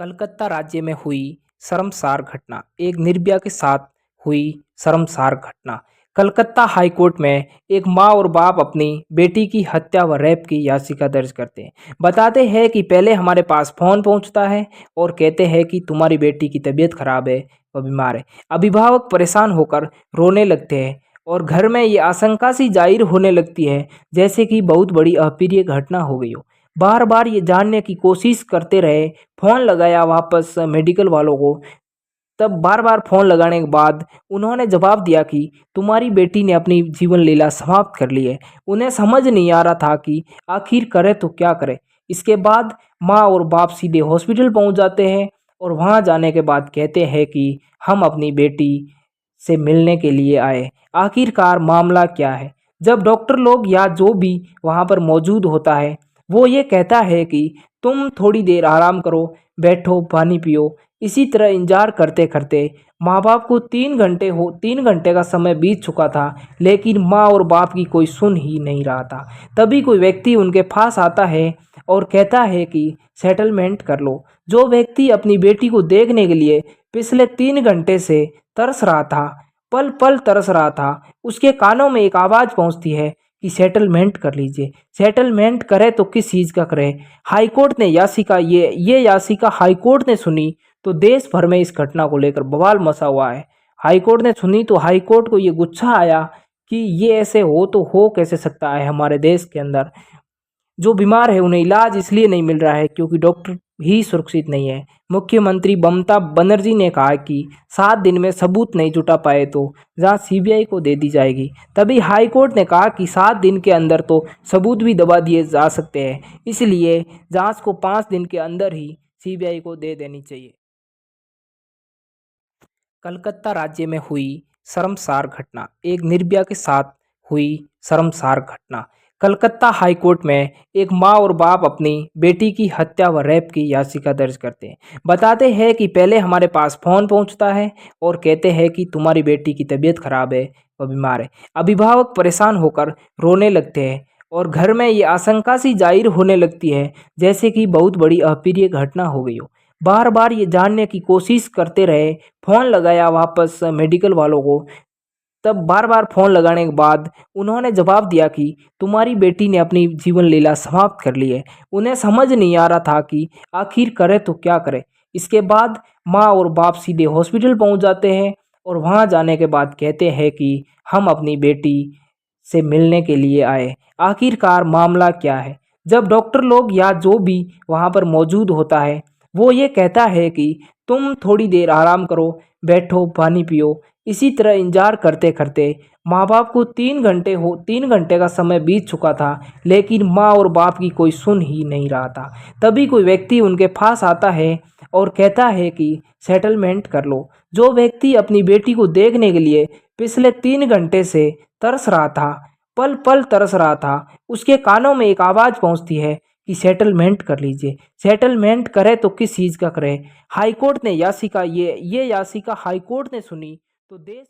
कलकत्ता राज्य में हुई शर्मसार घटना। एक निर्भया के साथ हुई शर्मसार घटना। कलकत्ता हाई कोर्ट में एक माँ और बाप अपनी बेटी की हत्या व रेप की याचिका दर्ज करते हैं। बताते हैं कि पहले हमारे पास फ़ोन पहुंचता है और कहते हैं कि तुम्हारी बेटी की तबीयत खराब है, वह बीमार है। अभिभावक परेशान होकर रोने लगते हैं और घर में ये आशंका सी जाहिर होने लगती है जैसे कि बहुत बड़ी अप्रिय घटना हो गई हो। बार बार ये जानने की कोशिश करते रहे, फ़ोन लगाया वापस मेडिकल वालों को। तब बार बार फ़ोन लगाने के बाद उन्होंने जवाब दिया कि तुम्हारी बेटी ने अपनी जीवन लीला समाप्त कर ली है। उन्हें समझ नहीं आ रहा था कि आखिर करे तो क्या करे। इसके बाद माँ और बाप सीधे हॉस्पिटल पहुंच जाते हैं और वहां जाने के बाद कहते हैं कि हम अपनी बेटी से मिलने के लिए आए। आखिरकार मामला क्या है? जब डॉक्टर लोग या जो भी वहां पर मौजूद होता है वो ये कहता है कि तुम थोड़ी देर आराम करो, बैठो, पानी पियो। इसी तरह इंतजार करते करते माँ बाप को 3 घंटे का समय बीत चुका था, लेकिन माँ और बाप की कोई सुन ही नहीं रहा था। तभी कोई व्यक्ति उनके पास आता है और कहता है कि सेटलमेंट कर लो। जो व्यक्ति अपनी बेटी को देखने के लिए पिछले 3 घंटे से तरस रहा था, पल पल तरस रहा था, उसके कानों में एक आवाज़ पहुंचती है कि सेटलमेंट कर लीजिए। सेटलमेंट करे तो किस चीज़ का करे? हाईकोर्ट ने याचिका ये याचिका हाईकोर्ट ने सुनी तो देश भर में इस घटना को लेकर बवाल मचा हुआ है। हाईकोर्ट ने सुनी तो हाईकोर्ट को ये गुस्सा आया कि ये ऐसे हो कैसे सकता है हमारे देश के अंदर। जो बीमार है उन्हें इलाज इसलिए नहीं मिल रहा है क्योंकि डॉक्टर ही सुरक्षित नहीं है। मुख्यमंत्री ममता बनर्जी ने कहा कि 7 दिन में सबूत नहीं जुटा पाए तो जांच सीबीआई को दे दी जाएगी। तभी हाईकोर्ट ने कहा कि 7 दिन के अंदर तो सबूत भी दबा दिए जा सकते हैं, इसलिए जांच को 5 दिन के अंदर ही सीबीआई को दे देनी चाहिए। कलकत्ता राज्य में हुई शर्मसार घटना। एक निर्भया के साथ हुई शर्मसार घटना। कलकत्ता हाई कोर्ट में एक माँ और बाप अपनी बेटी की हत्या व रेप की याचिका दर्ज करते हैं। बताते हैं कि पहले हमारे पास फ़ोन पहुंचता है और कहते हैं कि तुम्हारी बेटी की तबीयत खराब है, वह बीमार है। अभिभावक परेशान होकर रोने लगते हैं और घर में ये आशंका सी जाहिर होने लगती है जैसे कि बहुत बड़ी अप्रिय घटना हो गई हो। बार बार ये जानने की कोशिश करते रहे, फ़ोन लगाया वापस मेडिकल वालों को। तब बार बार फ़ोन लगाने के बाद उन्होंने जवाब दिया कि तुम्हारी बेटी ने अपनी जीवन लीला समाप्त कर ली है। उन्हें समझ नहीं आ रहा था कि आखिर करे तो क्या करे। इसके बाद माँ और बाप सीधे हॉस्पिटल पहुंच जाते हैं और वहां जाने के बाद कहते हैं कि हम अपनी बेटी से मिलने के लिए आए। आखिरकार मामला क्या है? जब डॉक्टर लोग या जो भी वहां पर मौजूद होता है वो ये कहता है कि तुम थोड़ी देर आराम करो, बैठो, पानी पियो। इसी तरह इंतजार करते करते माँ बाप को 3 घंटे का समय बीत चुका था, लेकिन माँ और बाप की कोई सुन ही नहीं रहा था। तभी कोई व्यक्ति उनके पास आता है और कहता है कि सेटलमेंट कर लो। जो व्यक्ति अपनी बेटी को देखने के लिए पिछले 3 घंटे से तरस रहा था, पल पल तरस रहा था, उसके कानों में एक आवाज़ पहुंचती है कि सेटलमेंट कर लीजिए। सेटलमेंट करे तो किस चीज़ का करे? हाईकोर्ट ने याचिका ये याचिका हाईकोर्ट ने सुनी तो देश